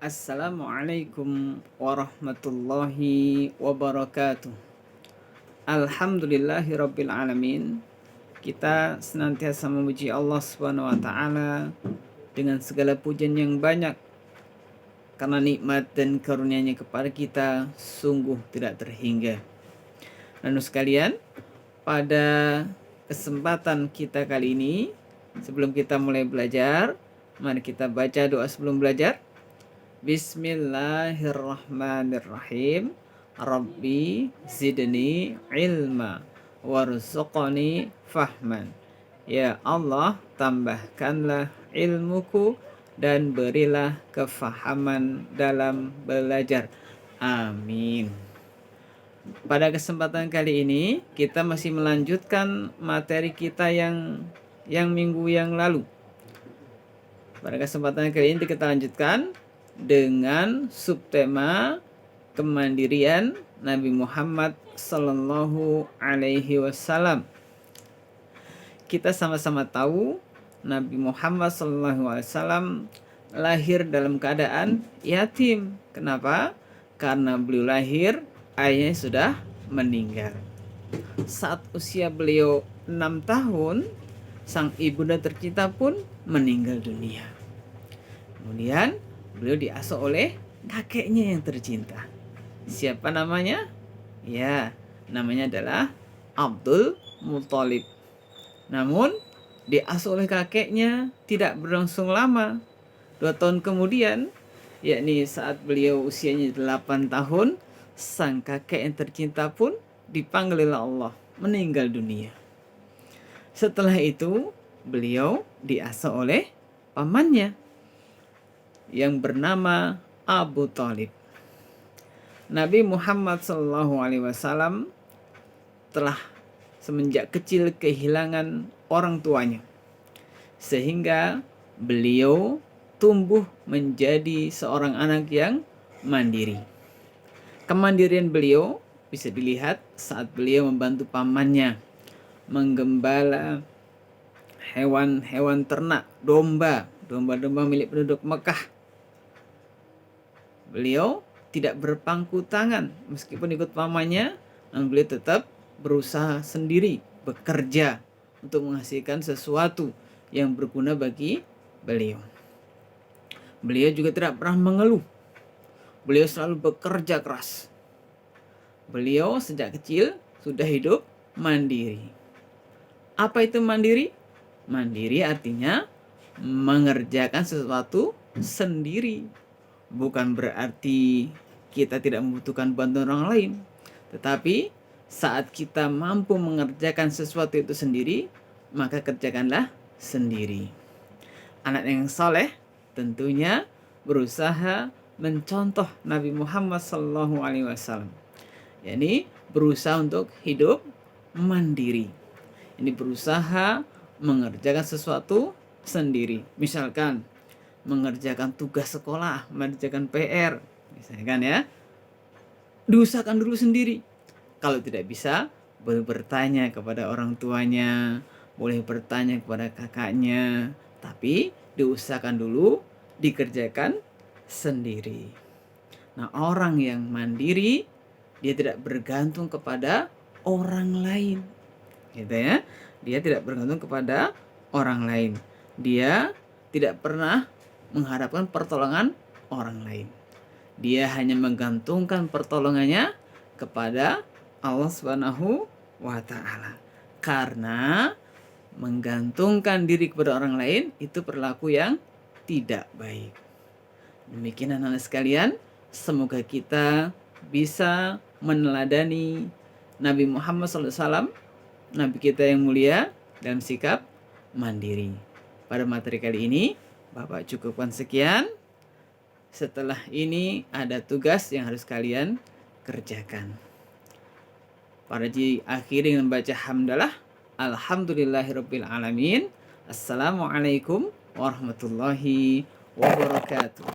Assalamualaikum warahmatullahi wabarakatuh. Alhamdulillahirabbil alamin. Kita senantiasa memuji Allah Subhanahu wa taala dengan segala pujian yang banyak karena nikmat dan karunia-Nya kepada kita sungguh tidak terhingga. Lalu sekalian, pada kesempatan kita kali ini, sebelum kita mulai belajar, mari kita baca doa sebelum belajar. Bismillahirrahmanirrahim. Rabbi zidni ilma warzuqni fahman. Ya Allah, tambahkanlah ilmuku dan berilah kefahaman dalam belajar. Amin. Pada kesempatan kali ini kita masih melanjutkan materi kita yang minggu yang lalu. Pada kesempatan kali ini kita lanjutkan dengan subtema kemandirian Nabi Muhammad Sallallahu Alaihi Wasallam. Kita sama-sama tahu Nabi Muhammad Sallallahu Alaihi Wasallam lahir dalam keadaan yatim. Kenapa? Karena beliau lahir ayahnya sudah meninggal. Saat usia beliau 6 tahun, sang ibunda tercinta pun meninggal dunia. Kemudian beliau diasuh oleh kakeknya yang tercinta. Siapa namanya? Ya, namanya adalah Abdul Muthalib. Namun, diasuh oleh kakeknya tidak berlangsung lama. 2 tahun kemudian, yakni saat beliau usianya 8 tahun, sang kakek yang tercinta pun dipanggil oleh Allah, meninggal dunia. Setelah itu, beliau diasuh oleh pamannya yang bernama Abu Thalib. Nabi Muhammad SAW telah semenjak kecil kehilangan orang tuanya, sehingga beliau tumbuh menjadi seorang anak yang mandiri. Kemandirian beliau bisa dilihat saat beliau membantu pamannya menggembala hewan-hewan ternak, domba-domba milik penduduk Mekah. Beliau tidak berpangku tangan meskipun ikut pamannya, namun beliau tetap berusaha sendiri, bekerja untuk menghasilkan sesuatu yang berguna bagi beliau. Beliau juga tidak pernah mengeluh. Beliau selalu bekerja keras. Beliau sejak kecil sudah hidup mandiri. Apa itu mandiri? Mandiri artinya mengerjakan sesuatu sendiri. Bukan berarti kita tidak membutuhkan bantuan orang lain. Tetapi saat kita mampu mengerjakan sesuatu itu sendiri, maka kerjakanlah sendiri. Anak yang saleh tentunya berusaha mencontoh Nabi Muhammad SAW. yakni berusaha untuk hidup mandiri. Ini berusaha mengerjakan sesuatu sendiri. Misalkan mengerjakan tugas sekolah, mengerjakan PR, misalkan ya, diusahakan dulu sendiri. Kalau tidak bisa, boleh bertanya kepada orang tuanya, boleh bertanya kepada kakaknya, tapi diusahakan dulu, dikerjakan sendiri. Nah, orang yang mandiri, dia tidak bergantung kepada orang lain, gitu ya. Dia tidak bergantung kepada orang lain. Dia tidak pernah mengharapkan pertolongan orang lain. Dia hanya menggantungkan pertolongannya kepada Allah Subhanahu wa taala. Karena menggantungkan diri kepada orang lain itu perilaku yang tidak baik. Demikian anak-anak sekalian, semoga kita bisa meneladani Nabi Muhammad SAW, Nabi kita yang mulia, dalam sikap mandiri. Pada materi kali ini, Bapak cukupkan sekian. Setelah ini ada tugas yang harus kalian kerjakan. Para diakhiri dengan membaca hamdalah. Alhamdulillahirabbil alamin. Assalamualaikum warahmatullahi wabarakatuh.